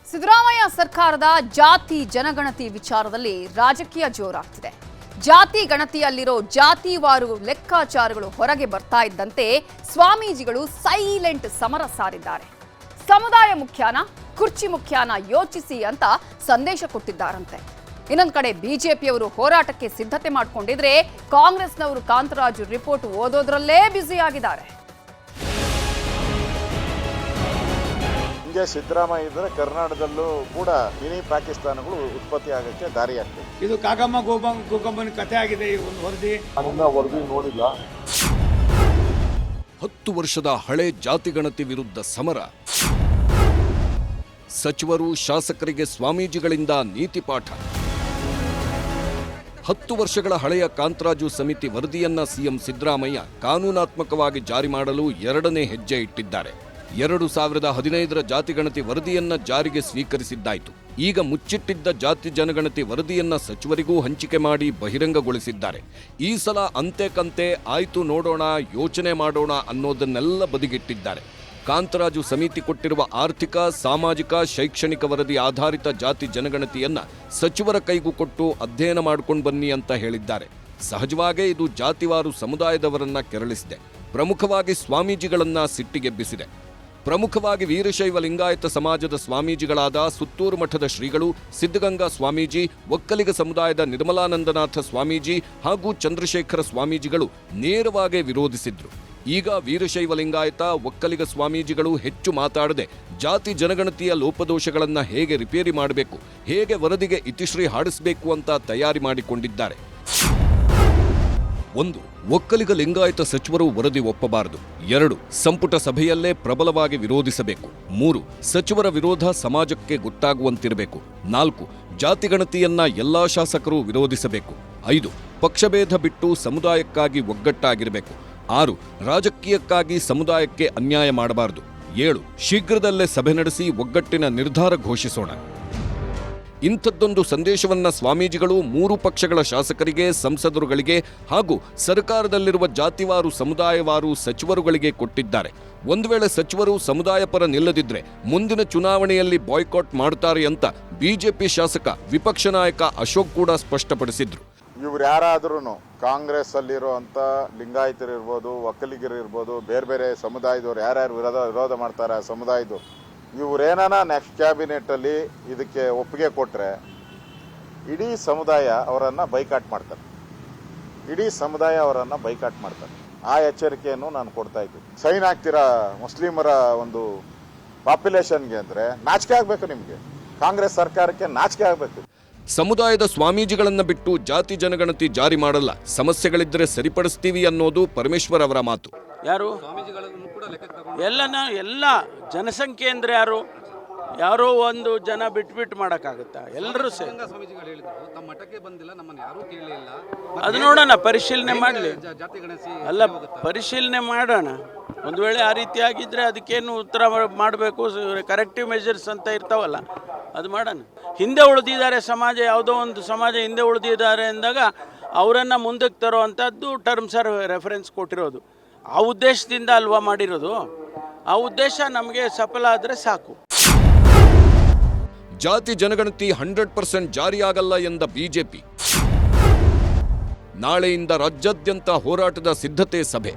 ಸಿದ್ದರಾಮಯ್ಯ ಸರ್ಕಾರದ ಜಾತಿ ಜನಗಣತಿ ವಿಚಾರದಲ್ಲಿ ರಾಜಕೀಯ ಜೋರಾಗ್ತಿದೆ. ಜಾತಿ ಗಣತಿಯಲ್ಲಿರೋ ಜಾತಿವಾರು ಲೆಕ್ಕಾಚಾರಗಳು ಹೊರಗೆ ಬರ್ತಾ ಇದ್ದಂತೆ ಸ್ವಾಮೀಜಿಗಳು ಸೈಲೆಂಟ್ ಸಮರ ಸಾರಿದ್ದಾರೆ. ಸಮುದಾಯ ಮುಖ್ಯಾನ ಕುರ್ಚಿ ಮುಖ್ಯಾನ ಯೋಚಿಸಿ ಅಂತ ಸಂದೇಶ ಕೊಟ್ಟಿದ್ದಾರಂತೆ. ಇನ್ನೊಂದು ಕಡೆ ಬಿಜೆಪಿಯವರು ಹೋರಾಟಕ್ಕೆ ಸಿದ್ಧತೆ ಮಾಡಿಕೊಂಡಿದ್ರೆ ಕಾಂಗ್ರೆಸ್ನವರು ಕಾಂತರಾಜು ರಿಪೋರ್ಟ್ ಓದೋದ್ರಲ್ಲೇ ಬ್ಯುಸಿ ಆಗಿದ್ದಾರೆ. ಹಿಂಗೆ ಸಿದ್ದರಾಮಯ್ಯ ಇದ್ರೆ ಕರ್ನಾಟಕದಲ್ಲೂ ಕೂಡ ಮಿನಿ ಪಾಕಿಸ್ತಾನಗಳು ಉತ್ಪತ್ತಿ ಆಗಕ್ಕೆ ದಾರಿ ಆಗ್ತದೆ. ಇದು ಕಾಗಮ್ಮ ಗೋಗಮ್ಮನ ಕಥೆ ಆಗಿದೆ. ಈ ಒಂದು ವರದಿ ನೋಡಿಲ್ಲ. 10 ವರ್ಷದ ಹಳೆ ಜಾತಿಗಣತಿ ವಿರುದ್ಧ ಸಮರ. ಸಚಿವರು ಶಾಸಕರಿಗೆ ಸ್ವಾಮೀಜಿಗಳಿಂದ ನೀತಿ ಪಾಠ. 10 ವರ್ಷಗಳ ಹಳೆಯ ಕಾಂತರಾಜು ಸಮಿತಿ ವರದಿಯನ್ನ ಸಿಎಂ ಸಿದ್ದರಾಮಯ್ಯ ಕಾನೂನಾತ್ಮಕವಾಗಿ ಜಾರಿ ಮಾಡಲು 2ನೇ ಹೆಜ್ಜೆ ಇಟ್ಟಿದ್ದಾರೆ. 2015ರ ಜಾತಿಗಣತಿ ವರದಿಯನ್ನ ಜಾರಿಗೆ ಸ್ವೀಕರಿಸಿದ್ದಾಯಿತು. ಈಗ ಮುಚ್ಚಿಟ್ಟಿದ್ದ ಜಾತಿ ಜನಗಣತಿ ವರದಿಯನ್ನ ಸಚಿವರಿಗೂ ಹಂಚಿಕೆ ಮಾಡಿ ಬಹಿರಂಗಗೊಳಿಸಿದ್ದಾರೆ. ಈ ಸಲ ಅಂತೆ ಕಂತೆ ಆಯ್ತು ನೋಡೋಣ, ಯೋಚನೆ ಮಾಡೋಣ ಅನ್ನೋದನ್ನೆಲ್ಲ ಬದಿಗಿಟ್ಟಿದ್ದಾರೆ. ಕಾಂತರಾಜು ಸಮಿತಿ ಕೊಟ್ಟಿರುವ ಆರ್ಥಿಕ, ಸಾಮಾಜಿಕ, ಶೈಕ್ಷಣಿಕ ವರದಿ ಆಧಾರಿತ ಜಾತಿ ಜನಗಣತಿಯನ್ನ ಸಚಿವರ ಕೈಗೂ ಕೊಟ್ಟು ಅಧ್ಯಯನ ಮಾಡ್ಕೊಂಡು ಬನ್ನಿ ಅಂತ ಹೇಳಿದ್ದಾರೆ. ಸಹಜವಾಗೇ ಇದು ಜಾತಿವಾರು ಸಮುದಾಯದವರನ್ನ ಕೆರಳಿಸಿದೆ. ಪ್ರಮುಖವಾಗಿ ಸ್ವಾಮೀಜಿಗಳನ್ನ ಸಿಟ್ಟಿಗೆಬ್ಬಿಸಿದೆ. ಪ್ರಮುಖವಾಗಿ ವೀರಶೈವ ಲಿಂಗಾಯತ ಸಮಾಜದ ಸ್ವಾಮೀಜಿಗಳಾದ ಸುತ್ತೂರು ಮಠದ ಶ್ರೀಗಳು, ಸಿದ್ಧಗಂಗಾ ಸ್ವಾಮೀಜಿ, ಒಕ್ಕಲಿಗ ಸಮುದಾಯದ ನಿರ್ಮಲಾನಂದನಾಥ ಸ್ವಾಮೀಜಿ ಹಾಗೂ ಚಂದ್ರಶೇಖರ ಸ್ವಾಮೀಜಿಗಳು ನೇರವಾಗಿ ವಿರೋಧಿಸಿದ್ರು. ಈಗ ವೀರಶೈವ ಲಿಂಗಾಯತ, ಒಕ್ಕಲಿಗ ಸ್ವಾಮೀಜಿಗಳು ಹೆಚ್ಚು ಮಾತಾಡದೆ ಜಾತಿ ಜನಗಣತಿಯ ಲೋಪದೋಷಗಳನ್ನು ಹೇಗೆ ರಿಪೇರಿ ಮಾಡಬೇಕು, ಹೇಗೆ ವರದಿಗೆ ಇತಿಶ್ರೀ ಹಾಡಿಸಬೇಕು ಅಂತ ತಯಾರಿ ಮಾಡಿಕೊಂಡಿದ್ದಾರೆ. 1. ಒಕ್ಕಲಿಗ ಲಿಂಗಾಯತ ಸಚಿವರು ವರದಿ ಒಪ್ಪಬಾರದು. 2. ಸಂಪುಟ ಸಭೆಯಲ್ಲೇ ಪ್ರಬಲವಾಗಿ ವಿರೋಧಿಸಬೇಕು. 3. ಸಚಿವರ ವಿರೋಧ ಸಮಾಜಕ್ಕೆ ಗೊತ್ತಾಗುವಂತಿರಬೇಕು. 4. ಜಾತಿಗಣತಿಯನ್ನ ಎಲ್ಲಾ ಶಾಸಕರು ವಿರೋಧಿಸಬೇಕು. 5. ಪಕ್ಷಭೇದ ಬಿಟ್ಟು ಸಮುದಾಯಕ್ಕಾಗಿ ಒಗ್ಗಟ್ಟಾಗಿರಬೇಕು. 6. ರಾಜಕೀಯಕ್ಕಾಗಿ ಸಮುದಾಯಕ್ಕೆ ಅನ್ಯಾಯ ಮಾಡಬಾರದು. 7. ಶೀಘ್ರದಲ್ಲೇ ಸಭೆ ನಡೆಸಿ ಒಗ್ಗಟ್ಟಿನ ನಿರ್ಧಾರ ಘೋಷಿಸೋಣ. ಇಂಥದ್ದೊಂದು ಸಂದೇಶವನ್ನ ಸ್ವಾಮೀಜಿಗಳು 3 ಪಕ್ಷಗಳ ಶಾಸಕರಿಗೆ, ಸಂಸದರುಗಳಿಗೆ ಹಾಗೂ ಸರ್ಕಾರದಲ್ಲಿರುವ ಜಾತಿವಾರು ಸಮುದಾಯವಾರು ಸಚಿವರುಗಳಿಗೆ ಕೊಟ್ಟಿದ್ದಾರೆ. ಒಂದು ವೇಳೆ ಸಚಿವರು ಸಮುದಾಯ ಪರ ನಿಲ್ಲದಿದ್ರೆ ಮುಂದಿನ ಚುನಾವಣೆಯಲ್ಲಿ ಬಾಯ್ಕಾಟ್ ಮಾಡ್ತಾರೆ ಅಂತ ಬಿಜೆಪಿ ಶಾಸಕ ವಿಪಕ್ಷ ನಾಯಕ ಅಶೋಕ್ ಕೂಡ ಸ್ಪಷ್ಟಪಡಿಸಿದ್ರು. ಇವ್ರು ಯಾರಾದ್ರೂ ಕಾಂಗ್ರೆಸ್ ಅಲ್ಲಿರುವಂತ ಲಿಂಗಾಯತರಿರ್ಬೋದು, ಒಕ್ಕಲಿಗರಿರ್ಬೋದು, ಬೇರೆ ಬೇರೆ ಸಮುದಾಯದವ್ರು ಯಾರ್ಯಾರು ವಿರೋಧ ಮಾಡ್ತಾರೆ ಆ ಸಮುದಾಯದ ಇವರೇನಾನ ನೆಕ್ಸ್ಟ್ ಕ್ಯಾಬಿನೆಟ್ ಅಲ್ಲಿ ಇದಕ್ಕೆ ಒಪ್ಪಿಗೆ ಕೊಟ್ರೆ ಇಡೀ ಸಮುದಾಯ ಅವರನ್ನ ಬೈಕಾಟ್ ಮಾಡ್ತಾರೆ. ಆ ಎಚ್ಚರಿಕೆಯನ್ನು ನಾನು ಕೊಡ್ತಾ ಇದ್ದೀನಿ. ಸೈನ್ ಆಗ್ತೀರಾ ಮುಸ್ಲಿಮರ ಒಂದು ಪಾಪ್ಯುಲೇಷನ್ಗೆ ಅಂದ್ರೆ ನಾಚಿಕೆ ಆಗ್ಬೇಕು. ನಿಮ್ಗೆ ಕಾಂಗ್ರೆಸ್ ಸರ್ಕಾರಕ್ಕೆ ನಾಚಿಕೆ ಆಗ್ಬೇಕು. ಸಮುದಾಯದ ಸ್ವಾಮೀಜಿಗಳನ್ನ ಬಿಟ್ಟು ಜಾತಿ ಜನಗಣತಿ ಜಾರಿ ಮಾಡಲ್ಲ, ಸಮಸ್ಯೆಗಳಿದ್ರೆ ಸರಿಪಡಿಸ್ತೀವಿ ಅನ್ನೋದು ಪರಮೇಶ್ವರ್ ಅವರ ಮಾತು. ಯಾರು ಎಲ್ಲ ಜನಸಂಖ್ಯೆ ಅಂದ್ರೆ ಯಾರೋ ಒಂದು ಜನ ಬಿಟ್ಬಿಟ್ಟು ಮಾಡೋಕ್ಕಾಗುತ್ತಾ? ಎಲ್ಲರೂ ಅದು ನೋಡೋಣ, ಪರಿಶೀಲನೆ ಮಾಡಲಿ. ಅಲ್ಲ, ಪರಿಶೀಲನೆ ಮಾಡೋಣ. ಒಂದು ವೇಳೆ ಆ ರೀತಿ ಆಗಿದ್ರೆ ಅದಕ್ಕೇನು ಉತ್ತರ ಮಾಡಬೇಕು, ಕರೆಕ್ಟಿವ್ ಮೆಜರ್ಸ್ ಅಂತ ಇರ್ತಾವಲ್ಲ, ಅದು ಮಾಡೋಣ. ಹಿಂದೆ ಉಳಿದಿದ್ದಾರೆ ಸಮಾಜ, ಯಾವುದೋ ಒಂದು ಸಮಾಜ ಹಿಂದೆ ಉಳಿದಿದ್ದಾರೆ ಅಂದಾಗ ಅವರನ್ನು ಮುಂದಕ್ಕೆ ತರೋ ಅಂಥದ್ದು ಟರ್ಮ್ಸ್ ಆರ್ ರೆಫರೆನ್ಸ್ ಕೊಟ್ಟಿರೋದು. ಆ ಉದ್ದೇಶದಿಂದ ಅಲ್ವಾ ಮಾಡಿರೋದು. ಆ ಉದ್ದೇಶ ನಮಗೆ ಸಫಲ ಆದರೆ ಸಾಕು. ಜಾತಿ ಜನಗಣತಿ 100% ಜಾರಿಯಾಗಲ್ಲ ಎಂದ ಬಿಜೆಪಿ. ನಾಳೆಯಿಂದ ರಾಜ್ಯಾದ್ಯಂತ ಹೋರಾಟದ ಸಿದ್ಧತೆ ಸಭೆ.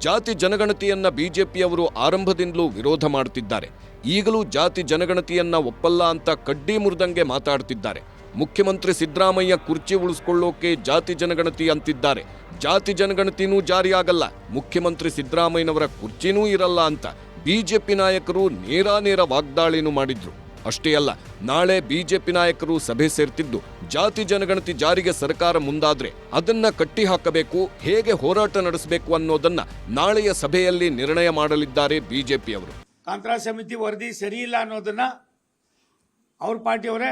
ಜಾತಿ ಜನಗಣತಿಯನ್ನ ಬಿಜೆಪಿಯವರು ಆರಂಭದಿಂದಲೂ ವಿರೋಧ ಮಾಡುತ್ತಿದ್ದಾರೆ. ಈಗಲೂ ಜಾತಿ ಜನಗಣತಿಯನ್ನ ಒಪ್ಪಲ್ಲ ಅಂತ ಕಡ್ಡಿ ಮುರಿದಂಗೆ ಮಾತಾಡ್ತಿದ್ದಾರೆ. ಮುಖ್ಯಮಂತ್ರಿ ಸಿದ್ದರಾಮಯ್ಯ ಕುರ್ಚಿ ಉಳಿಸ್ಕೊಳ್ಳೋಕೆ ಜಾತಿ ಜನಗಣತಿ ಅಂತಿದ್ದಾರೆ. ಜಾತಿ ಜನಗಣತಿನೂ ಜಾರಿಯಾಗಲ್ಲ, ಮುಖ್ಯಮಂತ್ರಿ ಸಿದ್ದರಾಮಯ್ಯನವರ ಕುರ್ಚಿನೂ ಇರಲ್ಲ ಅಂತ ಬಿಜೆಪಿ ನಾಯಕರು ನೇರ ವಾಗ್ದಾಳಿನೂ ಮಾಡಿದ್ರು. ಅಷ್ಟೇ ಅಲ್ಲ, ನಾಳೆ ಬಿಜೆಪಿ ನಾಯಕರು ಸಭೆ ಸೇರ್ತಿದ್ದು ಜಾತಿ ಜನಗಣತಿ ಜಾರಿಗೆ ಸರ್ಕಾರ ಮುಂದಾದ್ರೆ ಅದನ್ನ ಕಟ್ಟಿ ಹಾಕಬೇಕು, ಹೇಗೆ ಹೋರಾಟ ನಡೆಸಬೇಕು ಅನ್ನೋದನ್ನ ನಾಳೆಯ ಸಭೆಯಲ್ಲಿ ನಿರ್ಣಯ ಮಾಡಲಿದ್ದಾರೆ ಬಿಜೆಪಿಯವರು. ಕಾಂತರಾಜು ಸಮಿತಿ ವರದಿ ಸರಿ ಇಲ್ಲ ಅನ್ನೋದನ್ನ ಅವ್ರ ಪಾರ್ಟಿಯವರೇ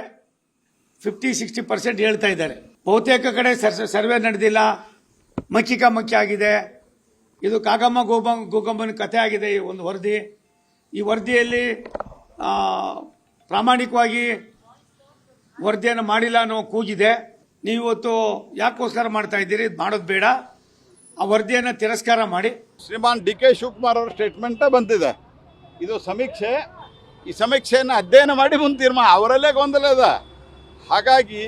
50-60% ಹೇಳ್ತಾ ಇದ್ದಾರೆ. ಬಹುತೇಕ ಕಡೆ ಸರ್ವೆ ನಡೆದಿಲ್ಲ, ಮಕ್ಕಿ ಆಗಿದೆ. ಇದು ಕಾಗಮ್ಮ ಗೋಗಮ್ಮನ ಕಥೆ ಆಗಿದೆ. ಈ ಒಂದು ವರದಿ, ಈ ವರದಿಯಲ್ಲಿ ಪ್ರಾಮಾಣಿಕವಾಗಿ ವರದಿಯನ್ನು ಮಾಡಿಲ್ಲ ಅನ್ನೋ ಕೂಗಿದೆ. ನೀವು ಇವತ್ತು ಯಾಕೋಸ್ಕರ ಮಾಡ್ತಾ ಇದ್ದೀರಿ? ಮಾಡೋದು ಬೇಡ. ಆ ವರದಿಯನ್ನು ತಿರಸ್ಕಾರ ಮಾಡಿ. ಶ್ರೀಮಾನ್ ಡಿ ಕೆ ಶಿವಕುಮಾರ್ ಅವರ ಸ್ಟೇಟ್ಮೆಂಟ್ ಬಂದಿದೆ. ಇದು ಸಮೀಕ್ಷೆ ಈ ಸಮೀಕ್ಷೆಯನ್ನು ಅಧ್ಯಯನ ಮಾಡಿ ಮುಂದೆ ತೀರ್ಮಾನ, ಅವರಲ್ಲೇ ಗೊಂದಲ ಅದ. ಹಾಗಾಗಿ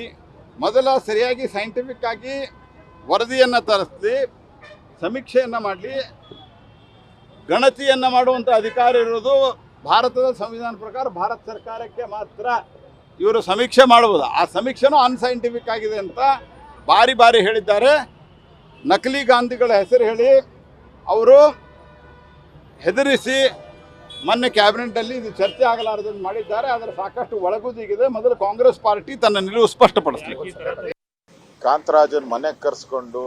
ಮೊದಲ ಸರಿಯಾಗಿ ಸೈಂಟಿಫಿಕ್ ಆಗಿ ವರದಿಯನ್ನು ತರಿಸಿ ಸಮೀಕ್ಷೆಯನ್ನು ಮಾಡಲಿ. ಗಣತಿಯನ್ನು ಮಾಡುವಂಥ ಅಧಿಕಾರ ಇರೋದು ಭಾರತದ ಸಂವಿಧಾನ ಪ್ರಕಾರ ಭಾರತ ಸರ್ಕಾರಕ್ಕೆ ಮಾತ್ರ. ಇವರು ಸಮೀಕ್ಷೆ ಮಾಡ್ಬೋದು. ಆ ಸಮೀಕ್ಷೆನೂ ಅನ್ಸೈಂಟಿಫಿಕ್ ಆಗಿದೆ ಅಂತ ಬಾರಿ ಬಾರಿ ಹೇಳಿದ್ದಾರೆ. ನಕಲಿ ಗಾಂಧಿಗಳ ಹೆಸರು ಹೇಳಿ ಅವರು ಹೆದರಿಸಿ ಮೊನ್ನೆ ಕ್ಯಾಬಿನೆಟಲ್ಲಿ ಇದು ಚರ್ಚೆ ಆಗಲಾರದನ್ನು ಮಾಡಿದ್ದಾರೆ. ಅದರ ಸಾಕಷ್ಟು ಒಳಗುದಿಗಿದೆ. ಮೊದಲು ಕಾಂಗ್ರೆಸ್ ಪಾರ್ಟಿ ತನ್ನ ನಿಲುವು ಸ್ಪಷ್ಟಪಡಿಸಲಿ. ಕಾಂತರಾಜನ್ ಮನೆಗೆ ಕರೆಸ್ಕೊಂಡು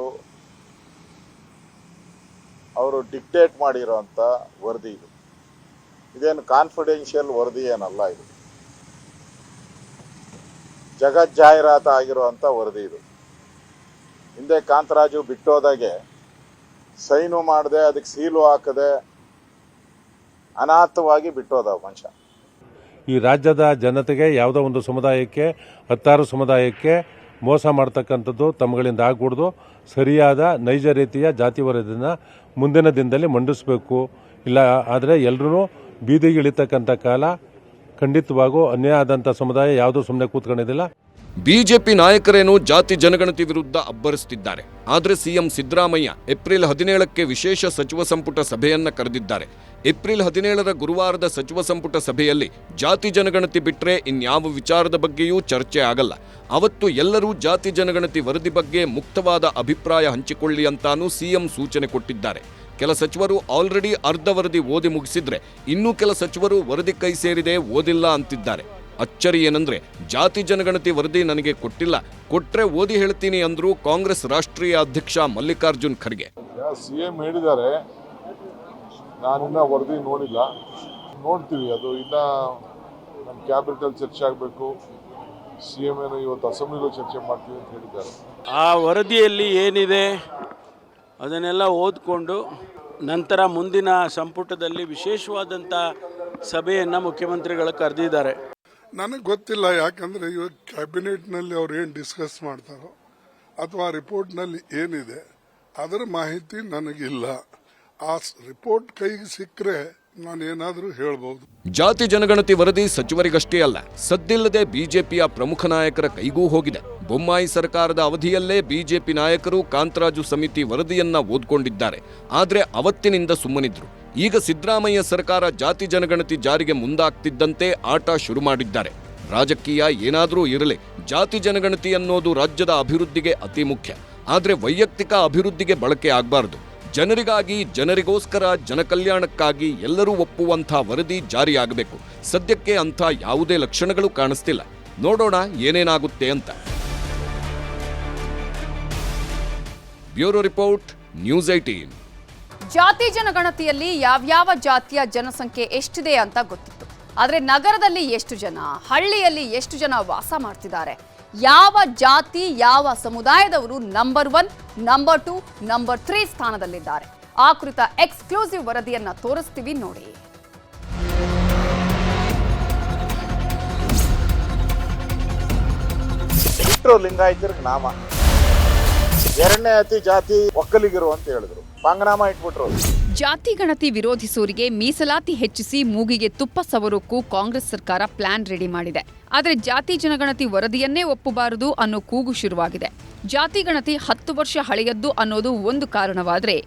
ಅವರು ಡಿಕ್ಟೇಟ್ ಮಾಡಿರೋಂಥ ವರದಿ ಇದು. ಇದೇನು ಕಾನ್ಫಿಡೆನ್ಷಿಯಲ್ ವರದಿ ಏನಲ್ಲ, ಇದು ಜಗಜ್ಜಾಹೀರಾತು ಆಗಿರುವಂಥ ವರದಿ ಇದು. ಹಿಂದೆ ಕಾಂತರಾಜು ಬಿಟ್ಟೋದಾಗೆ ಸೈನು ಮಾಡದೆ ಅದಕ್ಕೆ ಸೀಲು ಹಾಕದೆ ಅನಾಥವಾಗಿ ಬಿಟ್ಟೋದ ಮನುಷ್ಯ. ಈ ರಾಜ್ಯದ ಜನತೆಗೆ ಯಾವುದೋ ಒಂದು ಸಮುದಾಯಕ್ಕೆ 16 ಸಮುದಾಯಕ್ಕೆ ಮೋಸ ಮಾಡ್ತಕ್ಕಂಥದ್ದು ತಮ್ಮಗಳಿಂದ ಆಗಕೂಡ್ದು. ಸರಿಯಾದ ನೈಜ ರೀತಿಯ ಜಾತಿ ವರದಿಯನ್ನು ಮುಂದಿನ ದಿನದಲ್ಲಿ ಮಂಡಿಸಬೇಕು. ಇಲ್ಲ ಆದರೆ ಎಲ್ಲರೂ ಬೀದಿಗೆ ಇಳಿತಕ್ಕಂಥ ಕಾಲ ಖಂಡಿತವಾಗೂ ಅನ್ಯಾಯ ಆದಂಥ ಸಮುದಾಯ ಯಾವುದೂ ಸುಮ್ಮನೆ ಕೂತ್ಕೊಂಡಿದ್ದಿಲ್ಲ. ಬಿಜೆಪಿ ನಾಯಕರೇನೋ ಜಾತಿ ಜನಗಣತಿ ವಿರುದ್ಧ ಅಬ್ಬರಿಸುತ್ತಿದ್ದಾರೆ. ಆದರೆ ಸಿಎಂ ಸಿದ್ದರಾಮಯ್ಯ ಏಪ್ರಿಲ್ 17ಕ್ಕೆ ವಿಶೇಷ ಸಚಿವ ಸಂಪುಟ ಸಭೆಯನ್ನ ಕರೆದಿದ್ದಾರೆ. ಏಪ್ರಿಲ್ 17ರ ಗುರುವಾರದ ಸಚಿವ ಸಂಪುಟ ಸಭೆಯಲ್ಲಿ ಜಾತಿ ಜನಗಣತಿ ಬಿಟ್ರೆ ಇನ್ಯಾವ ವಿಚಾರದ ಬಗ್ಗೆಯೂ ಚರ್ಚೆ ಆಗಲ್ಲ. ಅವತ್ತು ಎಲ್ಲರೂ ಜಾತಿ ಜನಗಣತಿ ವರದಿ ಬಗ್ಗೆ ಮುಕ್ತವಾದ ಅಭಿಪ್ರಾಯ ಹಂಚಿಕೊಳ್ಳಿ ಅಂತಾನೂ ಸಿಎಂ ಸೂಚನೆ ಕೊಟ್ಟಿದ್ದಾರೆ. ಕೆಲ ಸಚಿವರು ಆಲ್ರೆಡಿ ಅರ್ಧ ವರದಿ ಓದಿ ಮುಗಿಸಿದ್ರೆ ಇನ್ನೂ ಕೆಲ ಸಚಿವರು ವರದಿ ಕೈ ಸೇರಿದೆ ಓದಿಲ್ಲ ಅಂತಿದ್ದಾರೆ. ಅಚ್ಚರಿ ಏನಂದ್ರೆ ಜಾತಿ ಜನಗಣತಿ ವರದಿ ನನಗೆ ಕೊಟ್ಟಿಲ್ಲ, ಕೊಟ್ರೆ ಓದಿ ಹೇಳ್ತೀನಿ ಅಂದ್ರು ಕಾಂಗ್ರೆಸ್ ರಾಷ್ಟ್ರೀಯ ಅಧ್ಯಕ್ಷ ಮಲ್ಲಿಕಾರ್ಜುನ್ ಖರ್ಗೆ. ಸಿಎಂ ಹೇಳಿದ್ದಾರೆ, ನಾನಿನ್ನ ವರದಿ ನೋಡಿಲ್ಲ, ನೋಡ್ತೀವಿ. ಅದು ಇನ್ನ ನಮ್ಮ ಕ್ಯಾಬಿನೆಟಲ್ಲಿ ಚರ್ಚೆ ಆಗಬೇಕು. ಸಿಎಂ ಏನೋ ಇವತ್ತು ಅಸೆಂಬ್ಲಿಲೂ ಚರ್ಚೆ ಮಾಡ್ತೀವಿ ಅಂತ ಹೇಳಿದ್ದಾರೆ. ಆ ವರದಿಯಲ್ಲಿ ಏನಿದೆ ಅದನ್ನೆಲ್ಲ ಓದ್ಕೊಂಡು ನಂತರ ಮುಂದಿನ ಸಂಪುಟದಲ್ಲಿ ವಿಶೇಷವಾದಂಥ ಸಭೆಯನ್ನು ಮುಖ್ಯಮಂತ್ರಿಗಳು ಕರೆದಿದ್ದಾರೆ. ನನಗೆ ಗೊತ್ತಿಲ್ಲ, ಯಾಕಂದರೆ ಇವತ್ತು ಕ್ಯಾಬಿನೆಟ್ನಲ್ಲಿ ಅವ್ರು ಏನು ಡಿಸ್ಕಸ್ ಮಾಡ್ತಾರೋ ಅಥವಾ ರಿಪೋರ್ಟ್ನಲ್ಲಿ ಏನಿದೆ ಅದರ ಮಾಹಿತಿ ನನಗಿಲ್ಲ. ಆ ರಿಪೋರ್ಟ್ ಕೈಗೆ ಸಿಕ್ಕರೆ ನಾನೇನಾದರೂ ಹೇಳ್ಬೋದು. ಜಾತಿ ಜನಗಣತಿ ವರದಿ ಸಚಿವರಿಗಷ್ಟೇ ಅಲ್ಲ, ಸದ್ದಿಲ್ಲದೆ ಬಿಜೆಪಿಯ ಪ್ರಮುಖ ನಾಯಕರ ಕೈಗೂ ಹೋಗಿದೆ. ಬೊಮ್ಮಾಯಿ ಸರ್ಕಾರದ ಅವಧಿಯಲ್ಲೇ ಬಿಜೆಪಿ ನಾಯಕರು ಕಾಂತರಾಜು ಸಮಿತಿ ವರದಿಯನ್ನ ಓದ್ಕೊಂಡಿದ್ದಾರೆ. ಆದ್ರೆ ಅವತ್ತಿನಿಂದ ಸುಮ್ಮನಿದ್ರು. ಈಗ ಸಿದ್ದರಾಮಯ್ಯ ಸರ್ಕಾರ ಜಾತಿ ಜನಗಣತಿ ಜಾರಿಗೆ ಮುಂದಾಗ್ತಿದ್ದಂತೆ ಆಟ ಶುರು ಮಾಡಿದ್ದಾರೆ. ರಾಜಕೀಯ ಏನಾದರೂ ಇರಲಿ, ಜಾತಿ ಜನಗಣತಿ ಅನ್ನೋದು ರಾಜ್ಯದ ಅಭಿವೃದ್ಧಿಗೆ ಅತಿ ಮುಖ್ಯ. ಆದ್ರೆ ವೈಯಕ್ತಿಕ ಅಭಿವೃದ್ಧಿಗೆ ಬಳಕೆ ಆಗಬಾರದು. ಜನರಿಗಾಗಿ, ಜನರಿಗೋಸ್ಕರ, ಜನಕಲ್ಯಾಣಕ್ಕಾಗಿ ಎಲ್ಲರೂ ಒಪ್ಪುವಂಥ ವರದಿ ಜಾರಿಯಾಗಬೇಕು. ಸದ್ಯಕ್ಕೆ ಅಂಥ ಯಾವುದೇ ಲಕ್ಷಣಗಳು ಕಾಣಿಸ್ತಿಲ್ಲ. ನೋಡೋಣ ಏನೇನಾಗುತ್ತೆ ಅಂತ. Bureau report, news 18. ಜಾತಿ ಜನಗಣತಿಯಲ್ಲಿ ಯಾವ್ಯಾವ ಜಾತಿಯ ಜನಸಂಖ್ಯೆ ಎಷ್ಟಿದೆ ಅಂತ ಗೊತ್ತಿತ್ತು. ಆದರೆ ನಗರದಲ್ಲಿ ಎಷ್ಟು ಜನ, ಹಳ್ಳಿಯಲ್ಲಿ ಎಷ್ಟು ಜನ ವಾಸ ಮಾಡ್ತಿದ್ದಾರೆ, ಯಾವ ಜಾತಿ ಯಾವ ಸಮುದಾಯದವರು ನಂಬರ್ 1, ನಂಬರ್ 2, ನಂಬರ್ 3 ಸ್ಥಾನದಲ್ಲಿದ್ದಾರೆ, ಆ ಕುರಿತ ಎಕ್ಸ್ಕ್ಲೂಸಿವ್ ವರದಿಯನ್ನ ತೋರಿಸ್ತೀವಿ ನೋಡಿ. ಲಿಂಗಾಯತರಿಗೆ ನಾಮ, ಎರಡನೇ ಅತಿ ಜಾತಿ ಒಕ್ಕಲಿಗರು ಅಂತ ಹೇಳಿದ್ರು, ಪಂಗನಾಮ ಇಟ್ಬಿಟ್ರು. ಜಾತಿ ಗಣತಿ ವಿರೋಧಿಸೋರಿಗೆ ಮೀಸಲಾತಿ ಹೆಚ್ಚಿಸಿ ಮೂಗಿಗೆ ತುಪ್ಪ ಸವರೋಕ್ಕೂ ಕಾಂಗ್ರೆಸ್ ಸರ್ಕಾರ ಪ್ಲಾನ್ ರೆಡಿ ಮಾಡಿದೆ. ಆದರೆ ಜಾತಿ ಜನಗಣತಿ ವರದಿಯನ್ನೇ ಒಪ್ಪಬಾರದು ಅನ್ನೋ ಕೂಗು ಶುರುವಾಗಿದೆ. ಜಾತಿ ಗಣತಿ 10 ವರ್ಷ ಹಳೆಯದ್ದು ಅನ್ನೋದು ಒಂದು ಕಾರಣವಾದರೆ,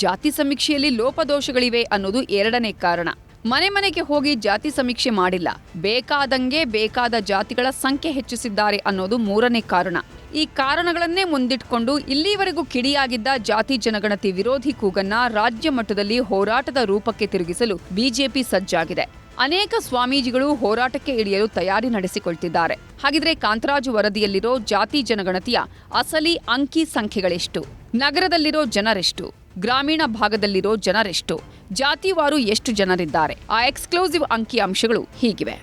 ಜಾತಿ ಸಮೀಕ್ಷೆಯಲ್ಲಿ ಲೋಪದೋಷಗಳಿವೆ ಅನ್ನೋದು ಎರಡನೇ ಕಾರಣ. ಮನೆ ಮನೆಗೆ ಹೋಗಿ ಜಾತಿ ಸಮೀಕ್ಷೆ ಮಾಡಿಲ್ಲ, ಬೇಕಾದಂಗೆ ಬೇಕಾದ ಜಾತಿಗಳ ಸಂಖ್ಯೆ ಹೆಚ್ಚಿಸಿದ್ದಾರೆ ಅನ್ನೋದು ಮೂರನೇ ಕಾರಣ. ಈ ಕಾರಣಗಳನ್ನೇ ಮುಂದಿಟ್ಕೊಂಡು ಇಲ್ಲಿವರೆಗೂ ಕಿಡಿಯಾಗಿದ್ದ ಜಾತಿ ಜನಗಣತಿ ವಿರೋಧಿ ಕೂಗನ್ನ ರಾಜ್ಯ ಮಟ್ಟದಲ್ಲಿ ಹೋರಾಟದ ರೂಪಕ್ಕೆ ತಿರುಗಿಸಲು ಬಿಜೆಪಿ ಸಜ್ಜಾಗಿದೆ. ಅನೇಕ ಸ್ವಾಮೀಜಿಗಳು ಹೋರಾಟಕ್ಕೆ ಇಳಿಯಲು ತಯಾರಿ ನಡೆಸಿಕೊಳ್ತಿದ್ದಾರೆ. ಹಾಗಿದ್ರೆ ಕಾಂತರಾಜು ವರದಿಯಲ್ಲಿರೋ ಜಾತಿ ಜನಗಣತಿಯ ಅಸಲಿ ಅಂಕಿ ಸಂಖ್ಯೆಗಳೆಷ್ಟು? ನಗರದಲ್ಲಿರೋ ಜನರೆಷ್ಟು? ಗ್ರಾಮೀಣ ಭಾಗದಲ್ಲಿರೋ ಜನರೆಷ್ಟು? ಜಾತಿವಾರು ಎಷ್ಟು ಜನರಿದ್ದಾರೆ? ಆ ಎಕ್ಸ್ಕ್ಲೂಸಿವ್ ಅಂಕಿ ಅಂಶಗಳು ಹೀಗಿವೆ.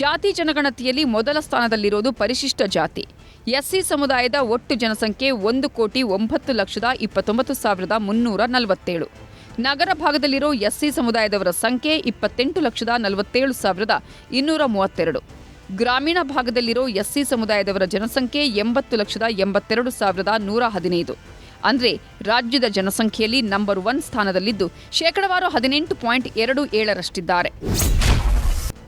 ಜಾತಿ ಜನಗಣತಿಯಲ್ಲಿ ಮೊದಲ ಸ್ಥಾನದಲ್ಲಿರೋದು ಪರಿಶಿಷ್ಟ ಜಾತಿ. ಎಸ್ಸಿ ಸಮುದಾಯದ ಒಟ್ಟು ಜನಸಂಖ್ಯೆ 1,929,347. ನಗರ ಭಾಗದಲ್ಲಿರೋ ಎಸ್ಸಿ ಸಮುದಾಯದವರ ಸಂಖ್ಯೆ 28,47,232. ಗ್ರಾಮೀಣ ಭಾಗದಲ್ಲಿರೋ ಎಸ್ಸಿ ಸಮುದಾಯದವರ ಜನಸಂಖ್ಯೆ 80,82,115. ಅಂದ್ರೆ ರಾಜ್ಯದ ಜನಸಂಖ್ಯೆಯಲ್ಲಿ ನಂಬರ್ 1 ಸ್ಥಾನದಲ್ಲಿದ್ದು ಶೇಕಡವಾರು 18.27%.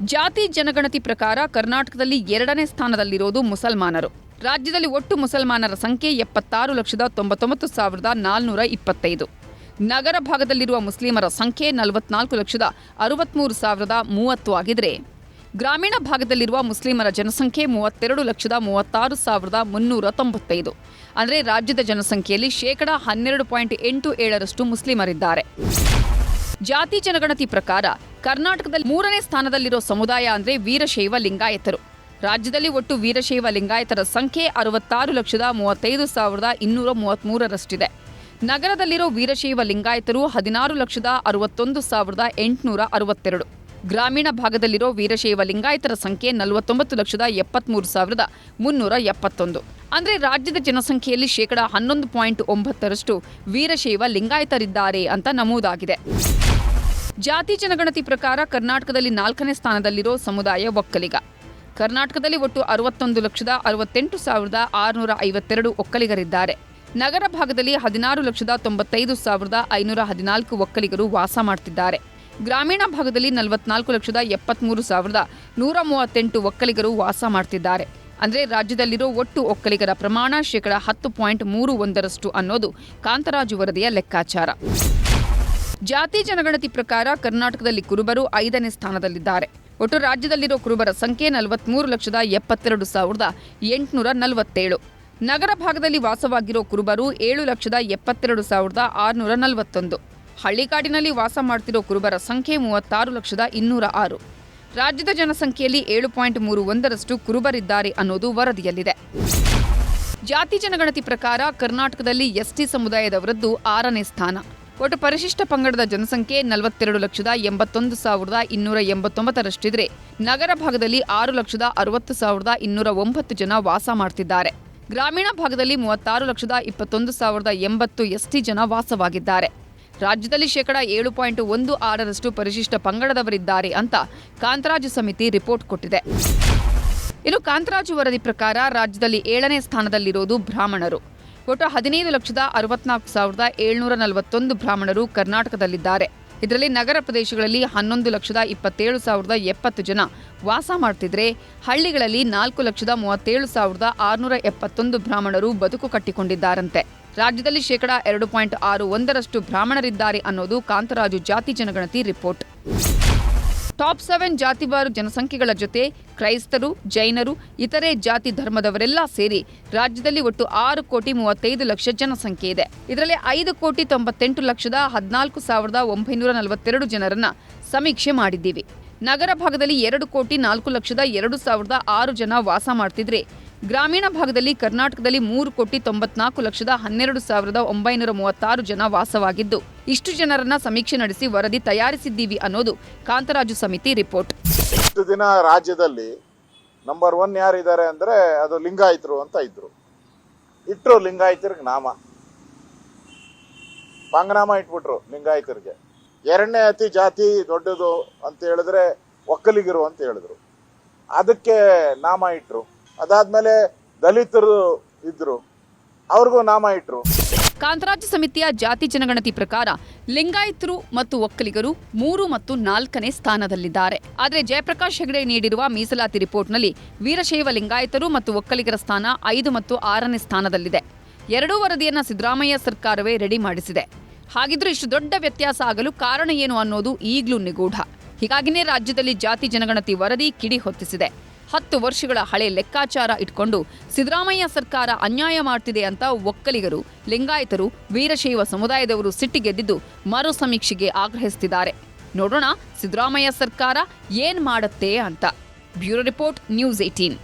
ಜಾತಿ ಜನಗಣತಿ ಪ್ರಕಾರ ಕರ್ನಾಟಕದಲ್ಲಿ 2ನೇ ಸ್ಥಾನದಲ್ಲಿರೋದು ಮುಸಲ್ಮಾನರು. ರಾಜ್ಯದಲ್ಲಿ ಒಟ್ಟು ಮುಸಲ್ಮಾನರ ಸಂಖ್ಯೆ 76,99,425. ನಗರ ಭಾಗದಲ್ಲಿರುವ ಮುಸ್ಲಿಮರ ಸಂಖ್ಯೆ 44,63,030 ಆಗಿದ್ರೆ ಗ್ರಾಮೀಣ ಭಾಗದಲ್ಲಿರುವ ಮುಸ್ಲಿಮರ ಜನಸಂಖ್ಯೆ 32,36,395. ಅಂದರೆ ರಾಜ್ಯದ ಜನಸಂಖ್ಯೆಯಲ್ಲಿ 12.87% ಮುಸ್ಲಿಮರಿದ್ದಾರೆ. ಜಾತಿ ಜನಗಣತಿ ಪ್ರಕಾರ ಕರ್ನಾಟಕದಲ್ಲಿ 3ನೇ ಸ್ಥಾನದಲ್ಲಿರೋ ಸಮುದಾಯ ಅಂದರೆ ವೀರಶೈವ ಲಿಂಗಾಯತರು. ರಾಜ್ಯದಲ್ಲಿ ಒಟ್ಟು ವೀರಶೈವ ಲಿಂಗಾಯತರ ಸಂಖ್ಯೆ 66,35,233ರಷ್ಟಿದೆ. ನಗರದಲ್ಲಿರೋ ವೀರಶೈವ ಲಿಂಗಾಯತರು 16,61,862. ಗ್ರಾಮೀಣ ಭಾಗದಲ್ಲಿರೋ ವೀರಶೈವ ಲಿಂಗಾಯತರ ಸಂಖ್ಯೆ 49,73,371. ಅಂದರೆ ರಾಜ್ಯದ ಜನಸಂಖ್ಯೆಯಲ್ಲಿ 11.9% ವೀರಶೈವ ಲಿಂಗಾಯತರಿದ್ದಾರೆ ಅಂತ ನಮೂದಾಗಿದೆ. ಜಾತಿ ಜನಗಣತಿ ಪ್ರಕಾರ ಕರ್ನಾಟಕದಲ್ಲಿ 4ನೇ ಸ್ಥಾನದಲ್ಲಿರೋ ಸಮುದಾಯ ಒಕ್ಕಲಿಗ. ಕರ್ನಾಟಕದಲ್ಲಿ ಒಟ್ಟು 61,68,652 ಒಕ್ಕಲಿಗರಿದ್ದಾರೆ. ನಗರ ಭಾಗದಲ್ಲಿ 16,95,514 ಒಕ್ಕಲಿಗರು ವಾಸ ಮಾಡ್ತಿದ್ದಾರೆ. ಗ್ರಾಮೀಣ ಭಾಗದಲ್ಲಿ 44,73,138 ಒಕ್ಕಲಿಗರು ವಾಸ ಮಾಡ್ತಿದ್ದಾರೆ. ಅಂದರೆ ರಾಜ್ಯದಲ್ಲಿರೋ ಒಟ್ಟು ಒಕ್ಕಲಿಗರ ಪ್ರಮಾಣ 10.31% ಅನ್ನೋದು ಕಾಂತರಾಜು ವರದಿಯ ಲೆಕ್ಕಾಚಾರ. ಜಾತಿ ಜನಗಣತಿ ಪ್ರಕಾರ ಕರ್ನಾಟಕದಲ್ಲಿ ಕುರುಬರು 5ನೇ ಸ್ಥಾನದಲ್ಲಿದ್ದಾರೆ. ಒಟ್ಟು ರಾಜ್ಯದಲ್ಲಿರೋ ಕುರುಬರ ಸಂಖ್ಯೆ 43,72,847. ನಗರ ಭಾಗದಲ್ಲಿ ವಾಸವಾಗಿರೋ ಕುರುಬರು 7,72,641. ಹಳ್ಳಿಕಾಡಿನಲ್ಲಿ ವಾಸ ಮಾಡ್ತಿರೋ ಕುರುಬರ ಸಂಖ್ಯೆ 36,206. ರಾಜ್ಯದ ಜನಸಂಖ್ಯೆಯಲ್ಲಿ 7.31% ಕುರುಬರಿದ್ದಾರೆ ಅನ್ನೋದು ವರದಿಯಲ್ಲಿದೆ. ಜಾತಿ ಜನಗಣತಿ ಪ್ರಕಾರ ಕರ್ನಾಟಕದಲ್ಲಿ ಎಸ್ಟಿ ಸಮುದಾಯದವರದ್ದು 6ನೇ ಸ್ಥಾನ. ಒಟ್ಟು ಪರಿಶಿಷ್ಟ ಪಂಗಡದ ಜನಸಂಖ್ಯೆ 42,81,289ರಷ್ಟಿದ್ರೆ ನಗರ ಭಾಗದಲ್ಲಿ 6,60,209 ಜನ ವಾಸ ಮಾಡ್ತಿದ್ದಾರೆ. ಗ್ರಾಮೀಣ ಭಾಗದಲ್ಲಿ 36,21,080 ಎಸ್ಟಿ ಜನ ವಾಸವಾಗಿದ್ದಾರೆ. ರಾಜ್ಯದಲ್ಲಿ 7.16% ಪರಿಶಿಷ್ಟ ಪಂಗಡದವರಿದ್ದಾರೆ ಅಂತ ಕಾಂತರಾಜು ಸಮಿತಿ ರಿಪೋರ್ಟ್ ಕೊಟ್ಟಿದೆ. ಇನ್ನು ಕಾಂತರಾಜು ವರದಿ ಪ್ರಕಾರ ರಾಜ್ಯದಲ್ಲಿ 7ನೇ ಸ್ಥಾನದಲ್ಲಿರೋದು ಬ್ರಾಹ್ಮಣರು. ಒಟ್ಟು 15,64,741 ಬ್ರಾಹ್ಮಣರು ಕರ್ನಾಟಕದಲ್ಲಿದ್ದಾರೆ. ಇದರಲ್ಲಿ ನಗರ ಪ್ರದೇಶಗಳಲ್ಲಿ 11,27,070 ಜನ ವಾಸ ಮಾಡ್ತಿದ್ರೆ ಹಳ್ಳಿಗಳಲ್ಲಿ 4,37,671 ಬ್ರಾಹ್ಮಣರು ಬದುಕು ಕಟ್ಟಿಕೊಂಡಿದ್ದಾರಂತೆ. ರಾಜ್ಯದಲ್ಲಿ 2.61% ಬ್ರಾಹ್ಮಣರಿದ್ದಾರೆ ಅನ್ನೋದು ಕಾಂತರಾಜು ಜಾತಿ ಜನಗಣತಿ ರಿಪೋರ್ಟ್. ಟಾಪ್ 7 ಜಾತಿವಾರು ಜನಸಂಖ್ಯೆಗಳ ಜೊತೆ ಕ್ರೈಸ್ತರು, ಜೈನರು, ಇತರೆ ಜಾತಿ ಧರ್ಮದವರೆಲ್ಲ ಸೇರಿ ರಾಜ್ಯದಲ್ಲಿ ಒಟ್ಟು 6,35,00,000 ಜನಸಂಖ್ಯೆ ಇದೆ. ಇದರಲ್ಲಿ 5,98,14,942 ಜನರನ್ನ ಸಮೀಕ್ಷೆ ಮಾಡಿದ್ದೀವಿ. ನಗರ ಭಾಗದಲ್ಲಿ 2,04,02,006 ಜನ ವಾಸ ಮಾಡ್ತಿದ್ರೆ ಗ್ರಾಮೀಣ ಭಾಗದಲ್ಲಿ ಕರ್ನಾಟಕದಲ್ಲಿ 3,94,12,936 ಜನ ವಾಸವಾಗಿದ್ದು ಇಷ್ಟು ಜನರನ್ನ ಸಮೀಕ್ಷೆ ನಡೆಸಿ ವರದಿ ತಯಾರಿಸಿದ್ದೀವಿ ಅನ್ನೋದು ಕಾಂತರಾಜು ಸಮಿತಿ ರಿಪೋರ್ಟ್. ಇಷ್ಟು ದಿನ ರಾಜ್ಯದಲ್ಲಿ ನಂಬರ್ 1 ಯಾರಿದ್ದಾರೆ ಅಂದ್ರೆ ಅದು ಲಿಂಗಾಯತರು ಅಂತ ಇಟ್ರು ಲಿಂಗಾಯತರಿಗೆ ನಾಮ ಪಾಂಗನಾಮ ಇಟ್ಬಿಟ್ರು ಲಿಂಗಾಯತರಿಗೆ. 2ನೇ ಅತಿ ಜಾತಿ ದೊಡ್ಡದು ಅಂತ ಹೇಳಿದ್ರೆ ಒಕ್ಕಲಿಗರು ಅಂತ ಹೇಳಿದ್ರು, ಅದಕ್ಕೆ ನಾಮ ಇಟ್ರು. ಅದಾದ್ಮೇಲೆ ದಲಿತರು ಇದ್ರು, ಅವ್ರಿಗೂ ನಾಮ ಇಟ್ರು. ಕಾಂತರಾಜು ಸಮಿತಿಯ ಜಾತಿ ಜನಗಣತಿ ಪ್ರಕಾರ ಲಿಂಗಾಯತರು ಮತ್ತು ಒಕ್ಕಲಿಗರು 3 ಮತ್ತು 4ನೇ ಸ್ಥಾನದಲ್ಲಿದ್ದಾರೆ. ಆದರೆ ಜಯಪ್ರಕಾಶ್ ಹೆಗಡೆ ನೀಡಿರುವ ಮೀಸಲಾತಿ ರಿಪೋರ್ಟ್ನಲ್ಲಿ ವೀರಶೈವ ಲಿಂಗಾಯತರು ಮತ್ತು ಒಕ್ಕಲಿಗರ ಸ್ಥಾನ 5 ಮತ್ತು 6ನೇ ಸ್ಥಾನದಲ್ಲಿದೆ. ಎರಡೂ ವರದಿಯನ್ನ ಸಿದ್ದರಾಮಯ್ಯ ಸರ್ಕಾರವೇ ರೆಡಿ ಮಾಡಿಸಿದೆ. ಹಾಗಿದ್ರೂ ಇಷ್ಟು ದೊಡ್ಡ ವ್ಯತ್ಯಾಸ ಆಗಲು ಕಾರಣ ಏನು ಅನ್ನೋದು ಈಗಲೂ ನಿಗೂಢ. ಹೀಗಾಗಿನೇ ರಾಜ್ಯದಲ್ಲಿ ಜಾತಿ ಜನಗಣತಿ ವರದಿ ಕಿಡಿ ಹೊತ್ತಿಸಿದೆ. 10 ವರ್ಷಗಳ ಹಳೆ ಲೆಕ್ಕಾಚಾರ ಇಟ್ಕೊಂಡು ಸಿದ್ದರಾಮಯ್ಯ ಸರ್ಕಾರ ಅನ್ಯಾಯ ಮಾಡ್ತಿದೆ ಅಂತ ಒಕ್ಕಲಿಗರು, ಲಿಂಗಾಯತರು, ವೀರಶೈವ ಸಮುದಾಯದವರು ಸಿಟ್ಟಿಗೆದ್ದಿದ್ದು ಮರು ಸಮೀಕ್ಷೆಗೆ ಆಗ್ರಹಿಸುತ್ತಿದ್ದಾರೆ. ನೋಡೋಣ ಸಿದ್ದರಾಮಯ್ಯ ಸರ್ಕಾರ ಏನ್ ಮಾಡುತ್ತೆ ಅಂತ. Bureau report, news 18.